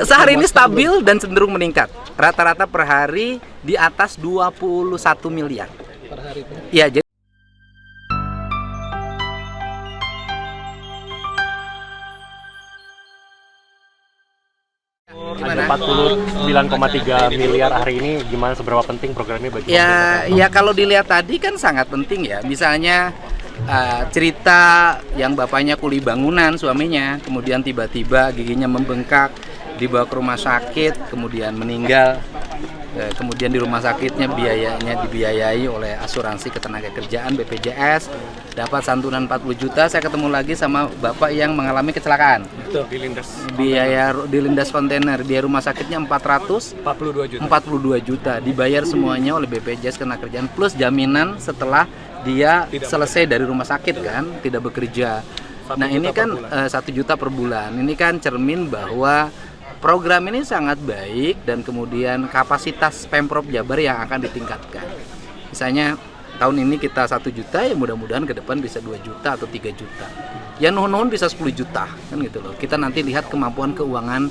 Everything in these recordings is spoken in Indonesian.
Sehari ini stabil dan cenderung meningkat. Rata-rata per hari di atas 21 miliar. Per hari. Ya, jadi ada 49,3 miliar hari ini, gimana, seberapa penting programnya bagi ya kalau dilihat tadi kan sangat penting ya. Misalnya cerita yang bapaknya kuli bangunan, suaminya, kemudian tiba-tiba giginya membengkak, dibawa ke rumah sakit, kemudian meninggal. Kemudian di rumah sakitnya biayanya dibiayai oleh asuransi ketenagakerjaan BPJS, dapat santunan 40 juta. Saya ketemu lagi sama bapak yang mengalami kecelakaan. Betul, di Lindas. Biaya di Lindas kontainer, biaya rumah sakitnya 442 juta. Dibayar semuanya oleh BPJS Ketenagakerjaan plus jaminan setelah dia selesai dari rumah sakit kan, tidak bekerja. Nah, ini kan 1 juta per bulan. Ini kan cermin bahwa program ini sangat baik dan kemudian kapasitas Pemprov Jabar yang akan ditingkatkan. Misalnya tahun ini kita 1 juta, ya mudah-mudahan ke depan bisa 2 juta atau 3 juta. Ya nuhun-nuhun bisa 10 juta kan gitu loh. Kita nanti lihat kemampuan keuangan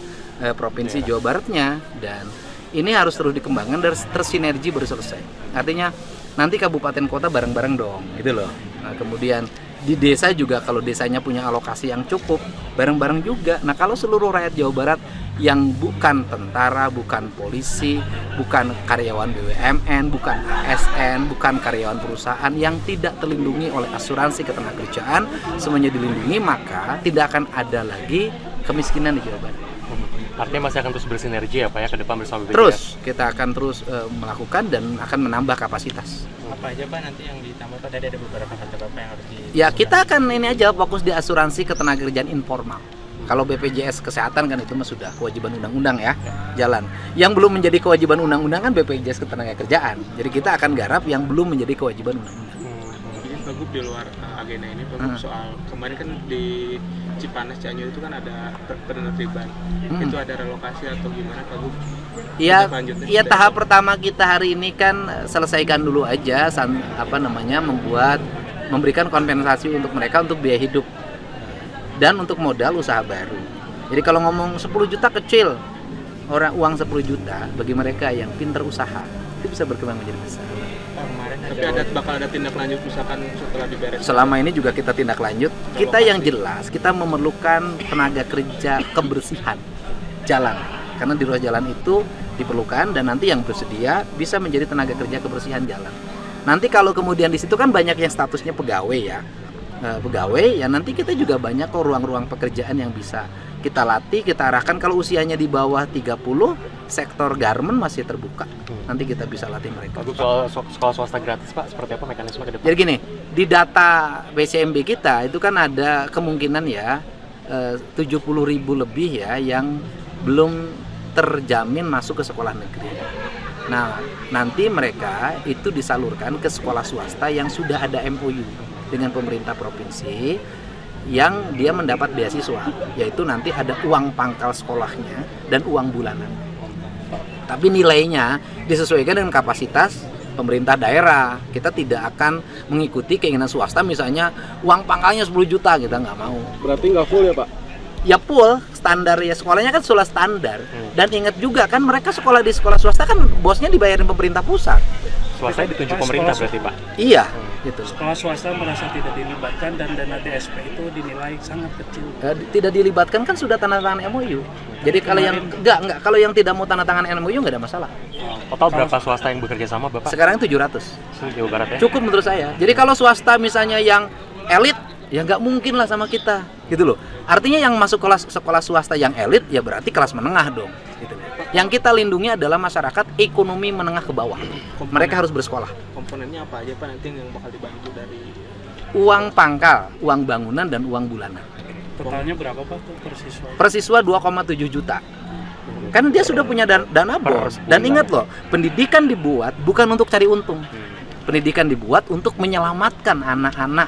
Provinsi Jawa Baratnya, dan ini harus terus dikembangkan dan tersinergi baru selesai. Artinya nanti kabupaten kota bareng-bareng dong gitu loh. Nah, kemudian di desa juga, kalau desanya punya alokasi yang cukup, bareng-bareng juga. Nah, kalau seluruh rakyat Jawa Barat yang bukan tentara, bukan polisi, bukan karyawan BUMN, bukan ASN, bukan karyawan perusahaan yang tidak terlindungi oleh asuransi ketenagakerjaan, semuanya dilindungi, maka tidak akan ada lagi kemiskinan di Jawa Barat. Artinya masih akan terus bersinergi ya Pak ya ke depan bersama BPJS? Terus, kita akan terus melakukan dan akan menambah kapasitas. Apa aja Pak nanti yang ditambah? Tadi ada beberapa kata Bapak yang harus Ya, kita akan ini aja fokus di asuransi ketenagakerjaan informal. Kalau BPJS Kesehatan kan itu mah sudah kewajiban undang-undang ya, jalan. Yang belum menjadi kewajiban undang-undang kan BPJS Ketenagakerjaan. Jadi kita akan garap yang belum menjadi kewajiban undang-undang. Ini Pak Gub, di luar agenda ini Pak Gub, soal kemarin kan di Cipanas Cianjur itu kan ada penertiban. Itu ada relokasi atau gimana Pak Gub? Ya tahap pertama kita hari ini kan selesaikan dulu aja memberikan kompensasi untuk mereka untuk biaya hidup dan untuk modal usaha baru. Jadi kalau ngomong 10 juta kecil, uang 10 juta bagi mereka yang pintar usaha itu bisa berkembang menjadi besar. Tapi bakal ada tindak lanjut misalkan setelah diberes? Selama ini juga kita tindak lanjut. Kita yang jelas, kita memerlukan tenaga kerja kebersihan jalan. Karena di ruas jalan itu diperlukan, dan nanti yang bersedia bisa menjadi tenaga kerja kebersihan jalan. Nanti kalau kemudian di situ kan banyak yang statusnya pegawai ya. Pegawai ya, nanti kita juga banyak kok ruang-ruang pekerjaan yang bisa kita latih, kita arahkan. Kalau usianya di bawah 30, sektor garment masih terbuka. Nanti kita bisa latih mereka. Soal sekolah swasta gratis Pak, seperti apa mekanisme ke depan? Jadi gini, di data PCMB kita itu kan ada kemungkinan ya 70.000 lebih ya yang belum terjamin masuk ke sekolah negeri. Nah, nanti mereka itu disalurkan ke sekolah swasta yang sudah ada MOU dengan pemerintah provinsi, yang dia mendapat beasiswa, yaitu nanti ada uang pangkal sekolahnya dan uang bulanan. Tapi nilainya disesuaikan dengan kapasitas pemerintah daerah. Kita tidak akan mengikuti keinginan swasta, misalnya uang pangkalnya 10 juta, kita nggak mau. Berarti nggak full ya Pak? Ya full, standar ya, sekolahnya kan sekolah standar. Dan ingat juga kan mereka sekolah di sekolah swasta kan bosnya dibayarin pemerintah pusat. Swasta ditunjuk pemerintah berarti Pak? Iya, gitu. Sekolah swasta merasa tidak dilibatkan dan dana DSP itu dinilai sangat kecil. Tidak dilibatkan kan sudah tanda tangan MOU. Jadi kalau yang kalau yang tidak mau tanda tangan MOU nggak ada masalah. Total berapa swasta yang bekerja sama Bapak? Sekarang 700. Jawa Barat ya? Cukup menurut saya. Jadi kalau swasta misalnya yang elit, ya nggak mungkin lah sama kita, gitu loh. Artinya yang masuk sekolah swasta yang elit ya berarti kelas menengah dong, gitu. Yang kita lindungi adalah masyarakat ekonomi menengah ke bawah. Mereka harus bersekolah. Komponennya apa aja Pak nanti yang bakal dibantu dari? Uang pangkal, uang bangunan, dan uang bulanan. Totalnya berapa Pak per siswa? Per siswa 2,7 juta. Kan dia sudah punya dana bos. Dan ingat loh, pendidikan dibuat bukan untuk cari untung. Pendidikan dibuat untuk menyelamatkan anak-anak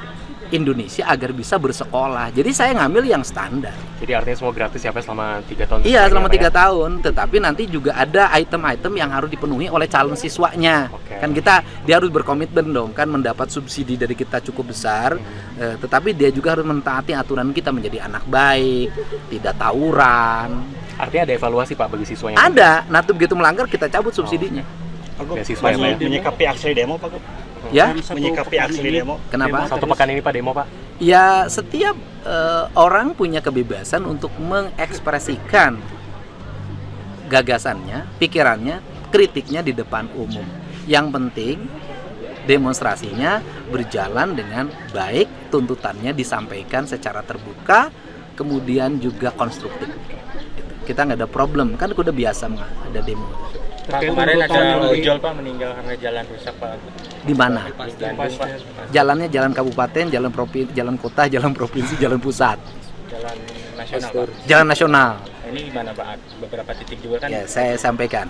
Indonesia agar bisa bersekolah. Jadi saya ngambil yang standar. Jadi artinya semua gratis ya Pak selama 3 tahun? Iya, selama 3 tahun. Tetapi nanti juga ada item-item yang harus dipenuhi oleh calon siswanya. Kan dia harus berkomitmen dong, kan mendapat subsidi dari kita cukup besar. Tetapi dia juga harus mentaati aturan kita, menjadi anak baik, tidak tawuran, Artinya ada evaluasi Pak bagi siswanya? Ada, nah tuh begitu melanggar kita cabut subsidinya. Beasiswa ya, Pak, ya? Menyikapi aksi demo Pak Gub? Ya, Menyikapi aksi demo? kenapa? Satu pekan ini Pak demo Pak? Ya, setiap orang punya kebebasan untuk mengekspresikan gagasannya, pikirannya, kritiknya di depan umum. Yang penting demonstrasinya berjalan dengan baik, tuntutannya disampaikan secara terbuka, kemudian juga konstruktif. Kita nggak ada problem, kan udah biasa ada demo. Pak, kemarin ada ojol Pak meninggal karena jalan rusak Pak. Di mana? Di Bandung Pak. Jalannya jalan kabupaten, jalan provinsi, jalan kota, jalan provinsi, jalan pusat. Jalan nasional Pak. Jalan nasional. Ini gimana Pak? Beberapa titik juga kan? Ya, saya sampaikan.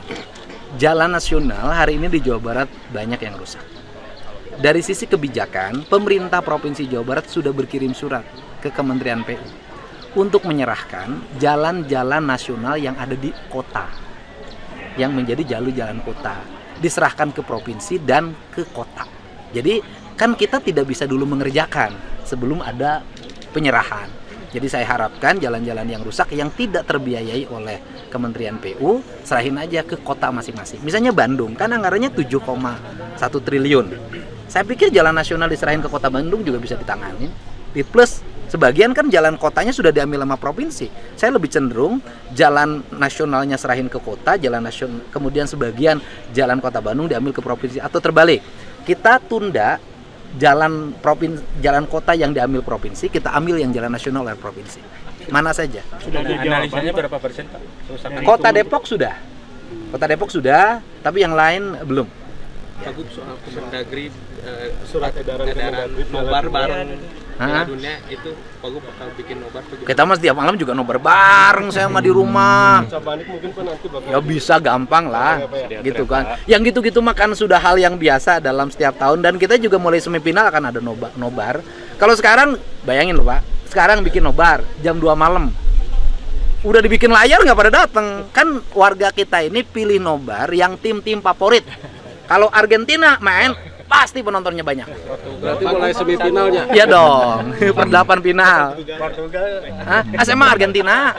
Jalan nasional hari ini di Jawa Barat banyak yang rusak. Dari sisi kebijakan, pemerintah Provinsi Jawa Barat sudah berkirim surat ke Kementerian PU untuk menyerahkan jalan-jalan nasional yang ada di kota, yang menjadi jalur jalan kota, diserahkan ke provinsi dan ke kota. Jadi kan kita tidak bisa dulu mengerjakan sebelum ada penyerahan. Jadi saya harapkan jalan-jalan yang rusak yang tidak terbiayai oleh Kementerian PU serahin aja ke kota masing-masing. Misalnya Bandung, kan anggarannya 7,1 triliun. Saya pikir jalan nasional diserahin ke kota Bandung juga bisa ditangani. Plus sebagian kan jalan kotanya sudah diambil sama provinsi. Saya lebih cenderung jalan nasionalnya serahin ke kota, jalan nasional, kemudian sebagian jalan kota Bandung diambil ke provinsi, atau terbalik. Kita tunda jalan kota yang diambil provinsi, kita ambil yang jalan nasional oleh provinsi. Mana saja. Sudah ada Analisanya jawaban, berapa persen Pak? Kerusakan Kota Depok sudah. Kota Depok sudah, tapi yang lain belum. Pak Gub, soal Kemendagri, surat edaran nobar bareng Piala Dunia itu Pak Gub bakal bikin nobar tuh. Kita mas tiap malam juga nobar bareng saya mah di rumah. Ya bisa gampang lah, gitu kan. Yang gitu-gitu makan sudah hal yang biasa dalam setiap tahun, dan kita juga mulai semifinal akan ada nobar. Kalau sekarang bayangin loh Pak, sekarang bikin nobar jam 2 malam. Udah dibikin layar nggak pada datang. Kan warga kita ini pilih nobar yang tim-tim favorit. Kalau Argentina main, pasti penontonnya banyak. Berarti mulai semifinalnya. Iya dong, perdelapan final. Hah? SMA Argentina,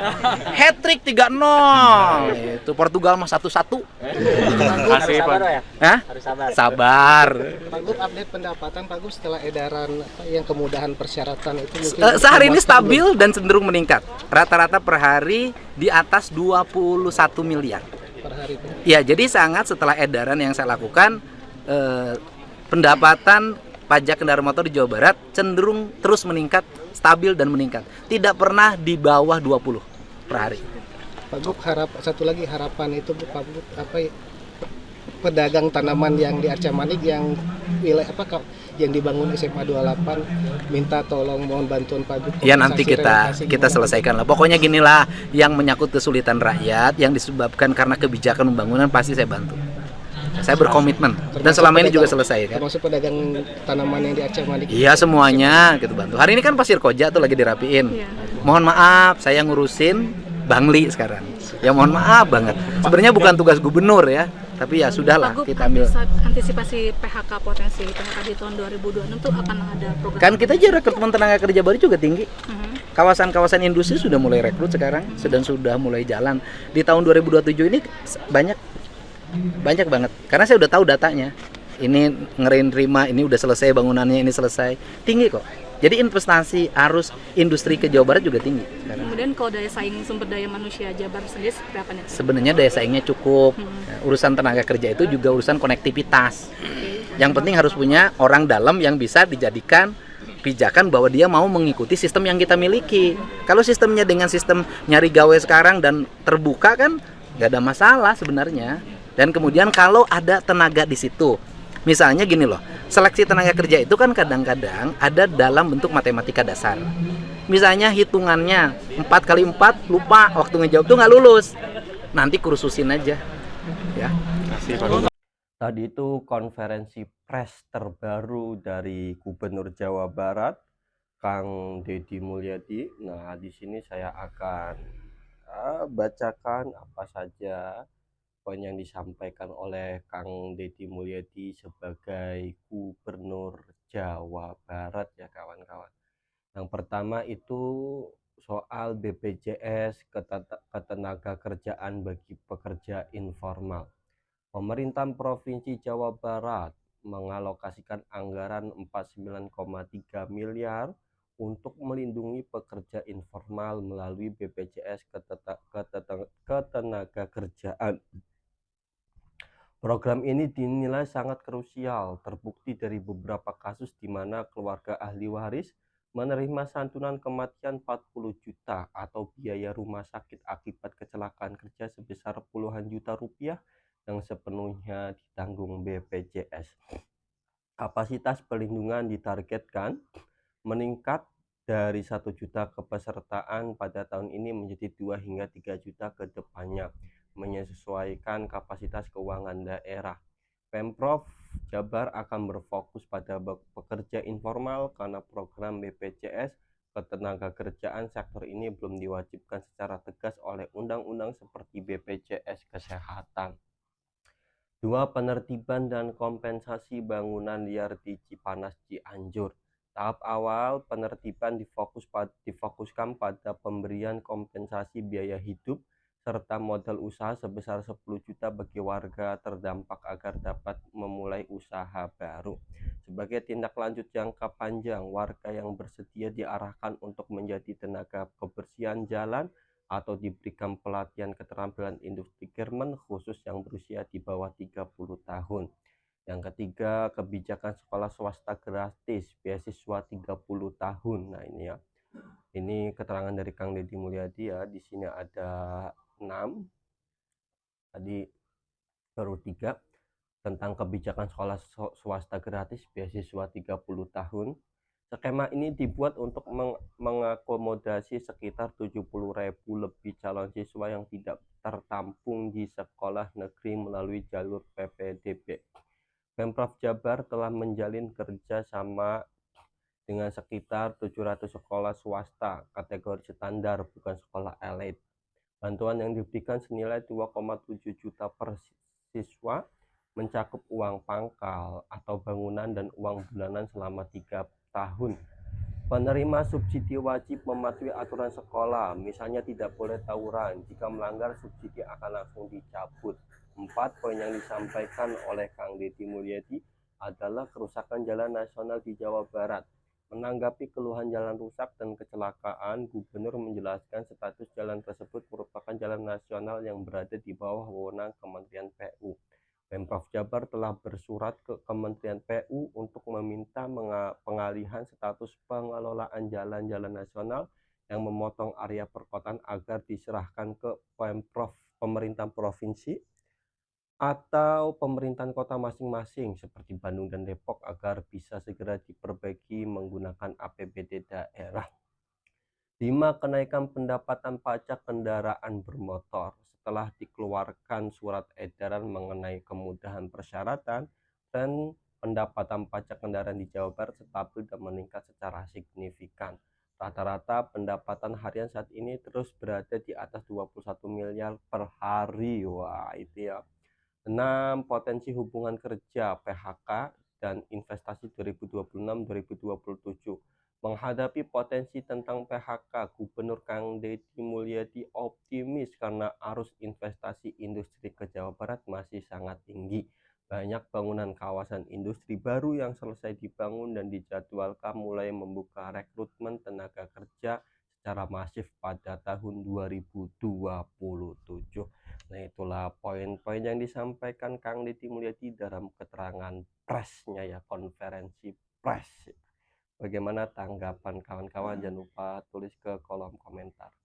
hat-trick 3-0. Itu Portugal mah 1-1. Kasih Pak. Hah? harus sabar. Sabar. Pak Gub, update pendapatan Pak Gub setelah edaran yang kemudahan persyaratan itu mungkin Sehari ini stabil dan cenderung meningkat. Rata-rata per hari di atas 21 miliar. per hari Pak. Ya, jadi sangat setelah edaran yang saya lakukan, pendapatan pajak kendaraan motor di Jawa Barat cenderung terus meningkat, stabil dan meningkat. Tidak pernah di bawah 20 per hari. Pak Gub, satu lagi harapan itu Pak Gub, pedagang tanaman yang di Arca Manik yang wilayah yang dibangun SMA 28 minta tolong mohon bantuan Pak Gub. Ya nanti kita gimana? selesaikan lah. Pokoknya ginilah, yang menyangkut kesulitan rakyat yang disebabkan karena kebijakan pembangunan pasti saya bantu. Saya berkomitmen dan selama ini juga selesai kan. Termasuk pedagang tanaman yang di Arca Manik. Iya semuanya kita bantu. Hari ini kan Pasir Koja tuh lagi dirapiin. Mohon maaf saya ngurusin Bangli sekarang. Ya mohon maaf banget. Sebenarnya bukan tugas gubernur ya. Tapi ya sudahlah Pak Gub, kita ambil. antisipasi PHK, potensi PHK di tahun 2026 itu akan ada program. Kan kita aja rekrutmen tenaga kerja baru juga tinggi. Kawasan-kawasan industri sudah mulai rekrut sekarang, sedang sudah mulai jalan. Di tahun 2027 ini banyak banget. Karena saya udah tahu datanya. Ini ngerima, ini udah selesai bangunannya, ini selesai. Tinggi kok. Jadi investasi arus industri ke Jawa Barat juga tinggi sekarang. Kemudian kalau daya saing sumber daya manusia Jabar sendiri seperti apa nih? Sebenarnya daya saingnya cukup. Nah, urusan tenaga kerja itu juga urusan konektivitas. Yang penting harus punya orang dalam yang bisa dijadikan pijakan bahwa dia mau mengikuti sistem yang kita miliki. Kalau sistemnya dengan sistem nyari gawe sekarang dan terbuka kan nggak ada masalah sebenarnya. Dan kemudian kalau ada tenaga di situ, misalnya gini loh, seleksi tenaga kerja itu kan kadang-kadang ada dalam bentuk matematika dasar. Misalnya hitungannya 4 kali 4 lupa, waktu ngejawab tuh nggak lulus. Nanti kursusin aja. Ya. Tadi itu konferensi pers terbaru dari Gubernur Jawa Barat, Kang Deddy Mulyadi. Nah, di sini saya akan bacakan apa saja poin yang disampaikan oleh Kang Deddy Mulyadi sebagai Gubernur Jawa Barat ya kawan-kawan. Yang pertama itu soal BPJS ketenagakerjaan bagi pekerja informal. Pemerintah Provinsi Jawa Barat mengalokasikan anggaran 49,3 miliar untuk melindungi pekerja informal melalui BPJS ketenagakerjaan. Program ini dinilai sangat krusial, terbukti dari beberapa kasus di mana keluarga ahli waris menerima santunan kematian 40 juta atau biaya rumah sakit akibat kecelakaan kerja sebesar puluhan juta rupiah yang sepenuhnya ditanggung BPJS. Kapasitas perlindungan ditargetkan meningkat dari 1 juta kepesertaan pada tahun ini menjadi 2 hingga 3 juta ke depannya, menyesuaikan kapasitas keuangan daerah. Pemprov Jabar akan berfokus pada pekerja informal karena program BPJS ketenagakerjaan sektor ini belum diwajibkan secara tegas oleh undang-undang seperti BPJS Kesehatan. 2. Penertiban dan kompensasi bangunan liar di Cipanas Cianjur. Tahap awal penertiban difokuskan pada pemberian kompensasi biaya hidup serta modal usaha sebesar 10 juta bagi warga terdampak agar dapat memulai usaha baru. Sebagai tindak lanjut jangka panjang, warga yang bersedia diarahkan untuk menjadi tenaga kebersihan jalan atau diberikan pelatihan keterampilan industri garment khusus yang berusia di bawah 30 tahun. Yang ketiga, kebijakan sekolah swasta gratis beasiswa 30 tahun. Nah, ini ya. Ini keterangan dari Kang Deddy Mulyadi ya. Di sini ada 6. Tadi baru 3 tentang kebijakan sekolah swasta gratis beasiswa 30 tahun. Skema ini dibuat untuk mengakomodasi sekitar 70.000 lebih calon siswa yang tidak tertampung di sekolah negeri melalui jalur PPDB. Pemprov Jabar telah menjalin kerjasama dengan sekitar 700 sekolah swasta kategori standar bukan sekolah elit. Bantuan yang diberikan senilai 2,7 juta per siswa mencakup uang pangkal atau bangunan dan uang bulanan selama 3 tahun. Penerima subsidi wajib mematuhi aturan sekolah, misalnya tidak boleh tawuran. Jika melanggar, subsidi akan langsung dicabut. 4 poin yang disampaikan oleh Kang Deddy Mulyadi adalah kerusakan jalan nasional di Jawa Barat. Menanggapi keluhan jalan rusak dan kecelakaan, Gubernur menjelaskan status jalan tersebut merupakan jalan nasional yang berada di bawah wewenang Kementerian PU. Pemprov Jabar telah bersurat ke Kementerian PU untuk meminta pengalihan status pengelolaan jalan-jalan nasional yang memotong area perkotaan agar diserahkan ke pemerintah provinsi atau pemerintahan kota masing-masing seperti Bandung dan Depok agar bisa segera diperbaiki menggunakan APBD daerah. 5. Kenaikan pendapatan pajak kendaraan bermotor. Setelah dikeluarkan surat edaran mengenai kemudahan persyaratan, tren pendapatan pajak kendaraan di Jawa Barat stabil dan meningkat secara signifikan. Rata-rata pendapatan harian saat ini terus berada di atas 21 miliar per hari. Wah, itu ya. 6. Potensi hubungan kerja PHK dan investasi 2026-2027. Menghadapi potensi tentang PHK, Gubernur Kang Deddy Mulyadi optimis karena arus investasi industri ke Jawa Barat masih sangat tinggi. Banyak bangunan kawasan industri baru yang selesai dibangun dan dijadwalkan mulai membuka rekrutmen tenaga kerja secara masif pada tahun 2027. Nah, itulah poin-poin yang disampaikan Kang Deddy Mulyadi dalam keterangan persnya ya, konferensi pers. Bagaimana tanggapan kawan-kawan? Jangan lupa tulis ke kolom komentar.